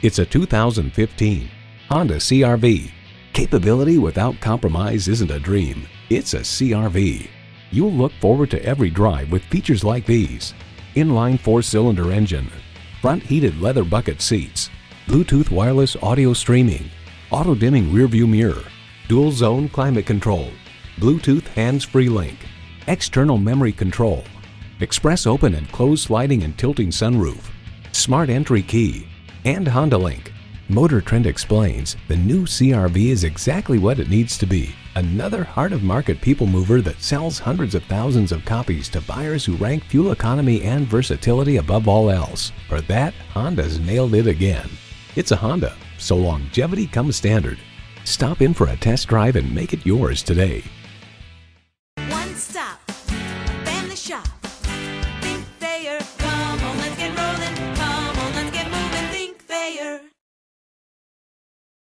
It's a 2015 Honda CR-V. Capability without compromise isn't a dream, it's a CR-V. You'll look forward to every drive with features like these: inline 4-cylinder engine, front heated leather bucket seats, Bluetooth wireless audio streaming, auto-dimming rearview mirror, dual zone climate control, Bluetooth hands-free link, external memory control, express open and close sliding and tilting sunroof, smart entry key, and Honda Link. Motor Trend explains the new CR-V is exactly what it needs to be. Another heart-of-market people mover that sells hundreds of thousands of copies to buyers who rank fuel economy and versatility above all else. For that, Honda's nailed it again. It's a Honda, so longevity comes standard. Stop in for a test drive and make it yours today.